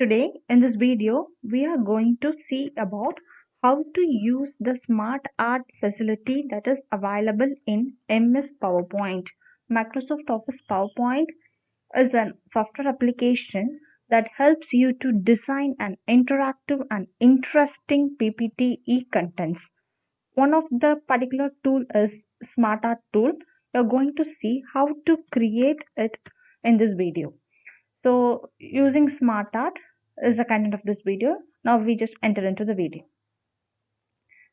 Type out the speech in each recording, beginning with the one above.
Today in this video we are going to see about how to use the SmartArt facility that is available in MS PowerPoint. Microsoft Office PowerPoint is a software application that helps you to design an interactive and interesting PPT e-contents. One of the particular tool is SmartArt tool. You're going to see how to create it in this video. So using SmartArt is the content of this video. Now we just enter into the video.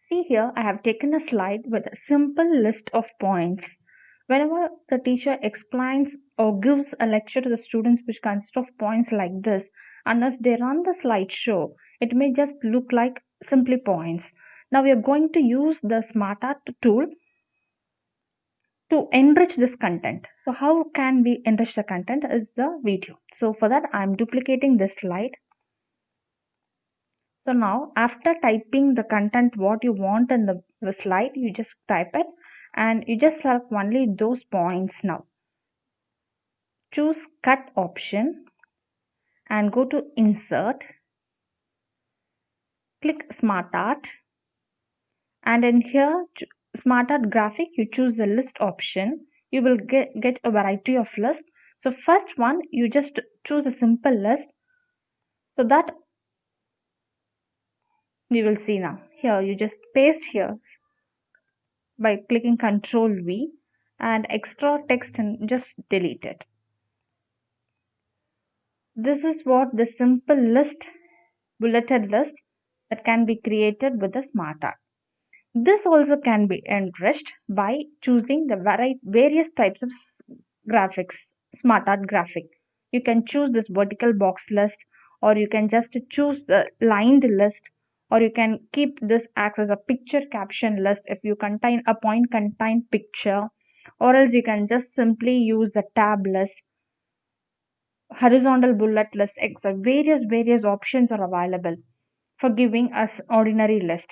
See here, I have taken a slide with a simple list of points. Whenever the teacher explains or gives a lecture to the students which consists of points like this, and if they run the slideshow, it may just look like simply points. Now we are going to use the SmartArt tool to enrich this content. So how can we enrich the content is the video. So for that I'm duplicating this slide. So now after typing the content what you want in the slide, you just type it and you just select only those points now. Choose cut option and go to insert. Click SmartArt and in here SmartArt graphic, you choose the list option. You will get a variety of lists. So first one, you just choose a simple list. So that you will see now. Here you just paste here by clicking Ctrl V and extra text and just delete it. This is what the simple list, bulleted list that can be created with the SmartArt. This also can be enriched by choosing the various types of graphics, SmartArt graphic. You can choose this vertical box list, or you can just choose the lined list, or you can keep this acts as a picture caption list if you contain a point contain picture, or else you can just simply use the tab list, horizontal bullet list, etc. Various options are available for giving us ordinary list.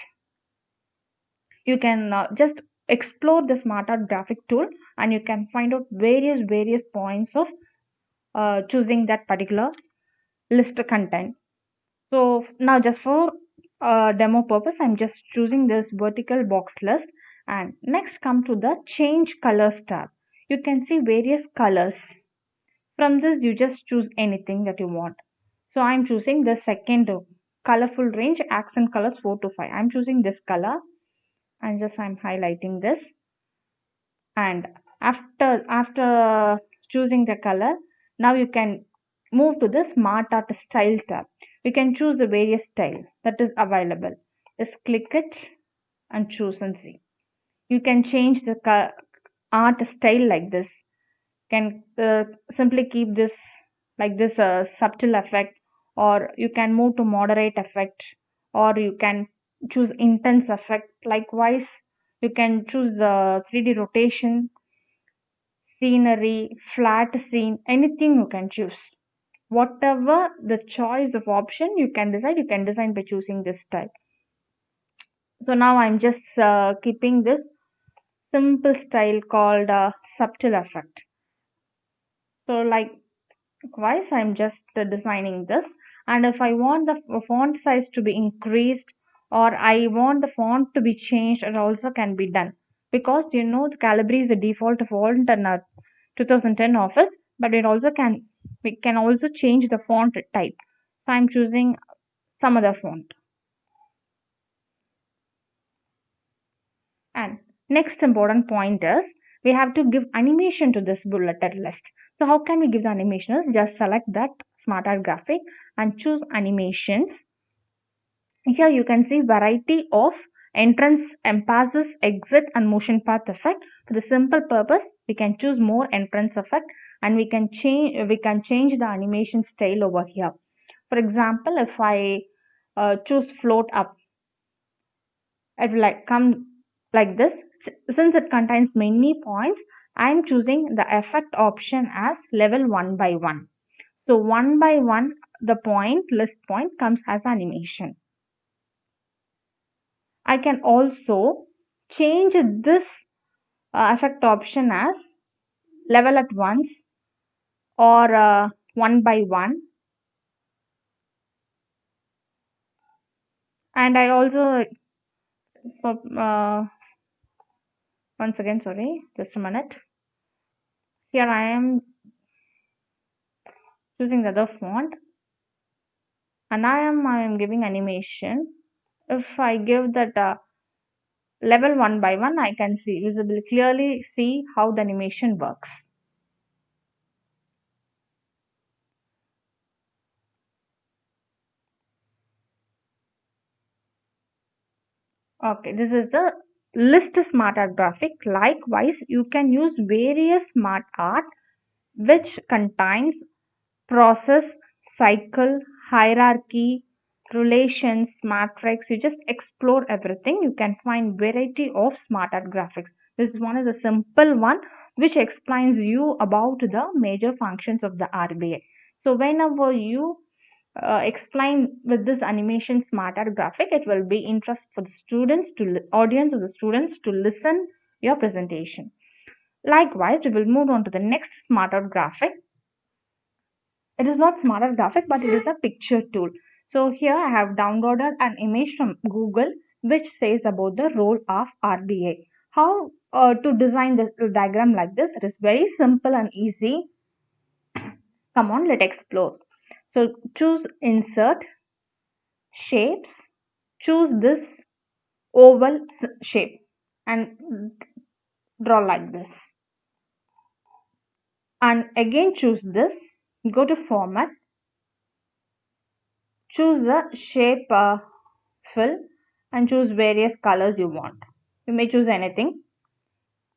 You can just explore the SmartArt graphic tool and you can find out various points of choosing that particular list content. So now just for demo purpose, I'm just choosing this vertical box list, and next come to the change colors tab. You can see various colors. From this you just choose anything that you want. So I'm choosing the second colorful range, accent colors 4 to 5. I'm choosing this color and just I'm highlighting this, and after choosing the color, now you can move to the SmartArt style tab. You can choose the various style that is available. Just click it and choose and see. You can change the art style like this. You can simply keep this like this subtle effect, or you can move to moderate effect, or you can choose intense effect. Likewise, you can choose the 3D rotation, scenery, flat scene, anything you can choose. Whatever the choice of option you can design by choosing this style. So now I'm just keeping this simple style called subtle effect. So likewise, I'm just designing this, and if I want the font size to be increased or I want the font to be changed, it also can be done, because you know the Calibri is the default font in our 2010 Office, but we can also change the font type. So I'm choosing some other font. And next important point is we have to give animation to this bulleted list. So how can we give the animations? Just select that SmartArt graphic and choose animations. Here you can see variety of entrance, emphasis, exit and motion path effect. For the simple purpose, we can choose more entrance effect, and we can change the animation style over here. For example, if I choose float up, it will come like this. Since it contains many points, I am choosing the effect option as level 1 by 1. So 1 by 1, the list point comes as animation. I can also change this effect option as level at once, or 1 by 1, And I also, uh, once again, sorry, just a minute. Here I am choosing the other font, and I am giving animation. If I give that level one by one, I can see visibly clearly see how the animation works. Okay, this is the list smart art graphic. Likewise, you can use various smart art which contains process, cycle, hierarchy, relations, matrix. You just explore everything. You can find variety of smart art graphics. This one is a simple one which explains you about the major functions of the RBA. So whenever you explain with this animation smart art graphic, it will be interest for the students to audience of the students to listen your presentation. Likewise, we will move on to the next smart art graphic. It is not smart art graphic, but it is a picture tool. So here I have downloaded an image from Google which says about the role of RBA. How to design the diagram like this? It is very simple and easy. Come on, let's explore. So choose insert, shapes, choose this oval shape and draw like this. And again choose this, go to format, choose the shape fill and choose various colors you want. You may choose anything.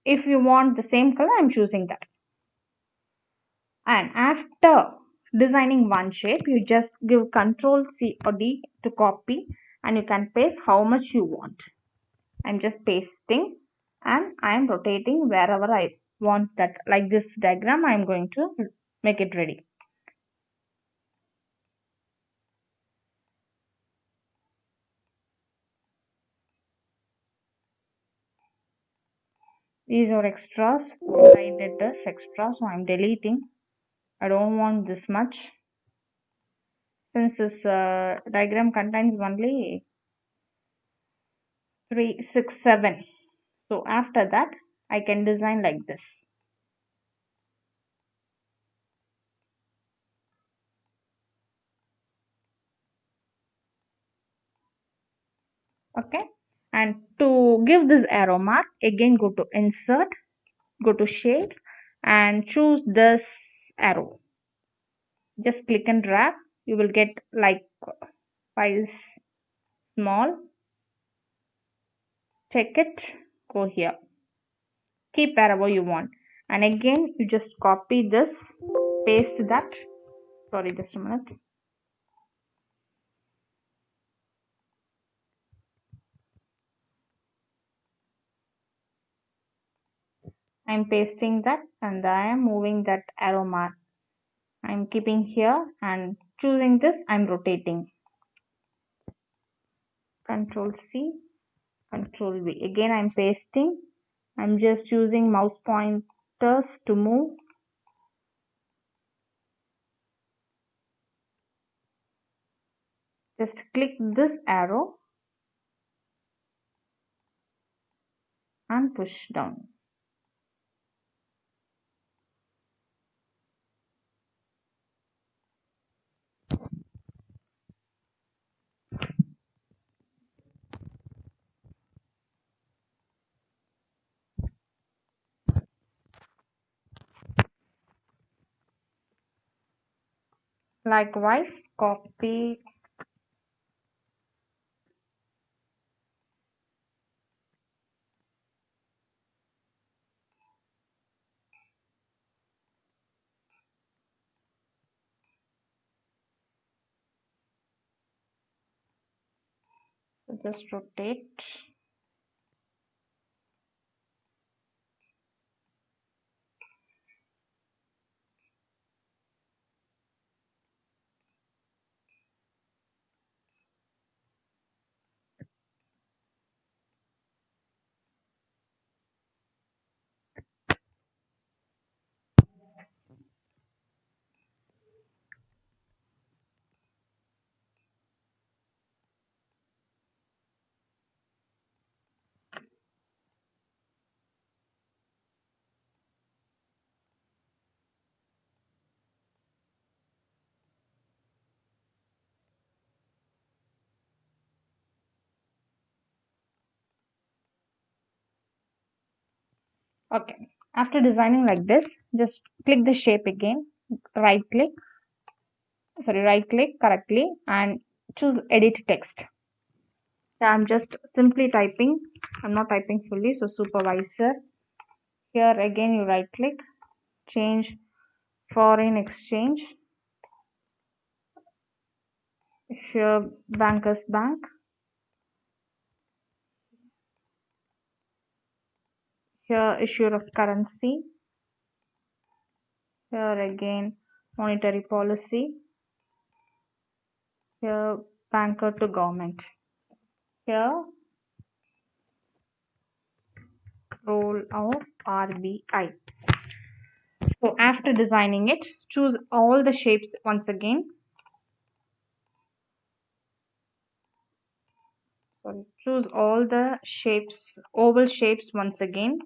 If you want the same color, I'm choosing that. And after designing one shape, you just give Control C or D to copy and you can paste how much you want. I'm just pasting and I'm rotating wherever I want that. Like this diagram, I'm going to make it ready. These are extras. What I did this extra, so I'm deleting. I don't want this much. Since this diagram contains only 3, 6, 7. So after that, I can design like this. Okay. And to give this arrow mark, again go to insert, go to shapes and choose this arrow. Just click and drag. You will get like files small. Check it, go here. Keep wherever you want. And again, you just copy this, paste that. Sorry, just a minute. I'm pasting that and I am moving that arrow mark. I'm keeping here and choosing this, I'm rotating. Control C, Control V. Again, I'm pasting. I'm just using mouse pointers to move. Just click this arrow and push down. Likewise, copy. Just rotate. Okay, after designing like this, just click the shape again, right click, right click correctly and choose edit text. I'm just simply typing, I'm not typing fully, so supervisor. Here again you right click, change foreign exchange. Here bankers bank. Here issuer of currency. Here again monetary policy. Here banker to government. Here role of RBI. So after designing it, choose all the shapes once again. Choose all the shapes, oval shapes once again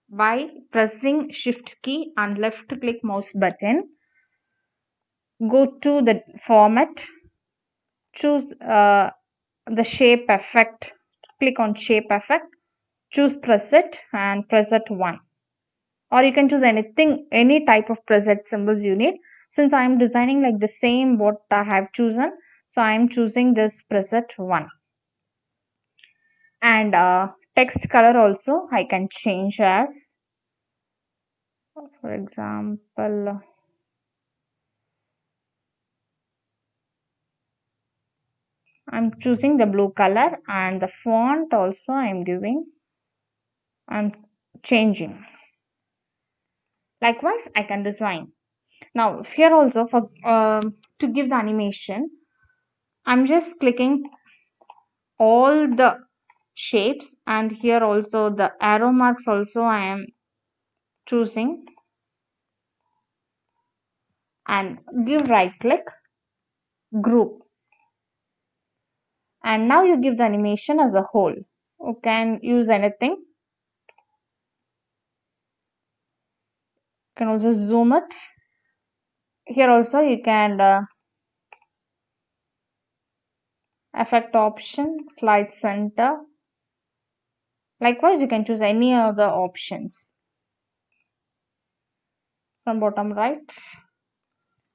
by pressing shift key and left click mouse button. Go to the format, choose the shape effect, click on shape effect, choose preset and preset 1, or you can choose anything, any type of preset symbols you need. Since I am designing like the same what I have chosen, so I am choosing this preset 1. And text color also I can change as, for example, I'm choosing the blue color, and the font also I'm changing. Likewise I can design. Now here also for to give the animation, I'm just clicking all the shapes, and here also the arrow marks also I am choosing, and give right click, group, and now you give the animation as a whole. You can use anything. You can also zoom it. Here also you can effect option, slide center. Likewise you can choose any other options from bottom right.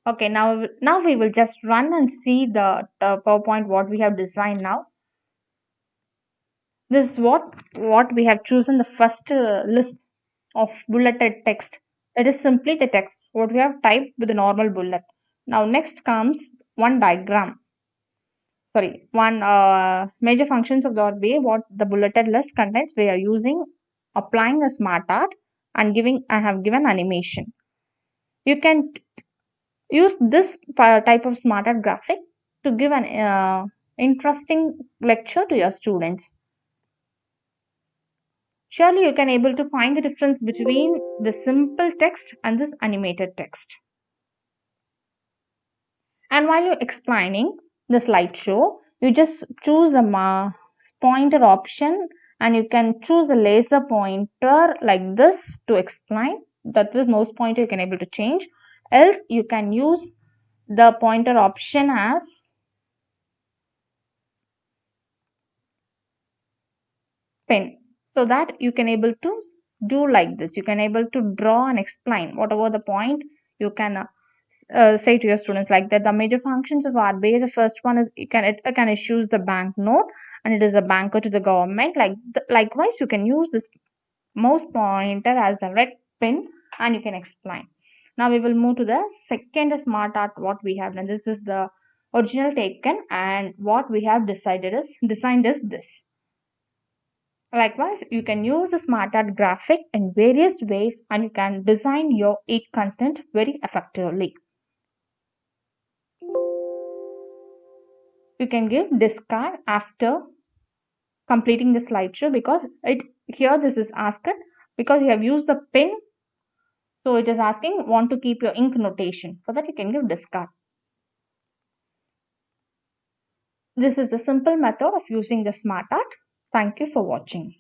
Okay, now we will just run and see the PowerPoint what we have designed now. This is what we have chosen, the first list of bulleted text. That is simply the text what we have typed with a normal bullet. Now next comes one diagram. Sorry, one major functions of the RBA what the bulleted list contains. We are using, applying the SmartArt and I have given animation. You can use this type of SmartArt graphic to give an interesting lecture to your students. Surely you can able to find the difference between the simple text and this animated text. And while you're explaining the slideshow, you just choose the pointer option, and you can choose the laser pointer like this to explain. That is mouse pointer you can able to change. Else you can use the pointer option as pen, so that you can able to do like this. You can able to draw and explain whatever the point you can say to your students like that. The major functions of RBI, the first one is it can issues the bank note, and it is a banker to the government. Likewise you can use this mouse pointer as a red pin and you can explain. Now we will move to the second smart art what we have done. This is the original taken, and what we have designed is this. Likewise, you can use the SmartArt graphic in various ways, and you can design your e-content very effectively. You can give discard after completing the slideshow, because this is asked because you have used the pen, so it is asking want to keep your ink notation. For that you can give discard. This is the simple method of using the SmartArt. Thank you for watching.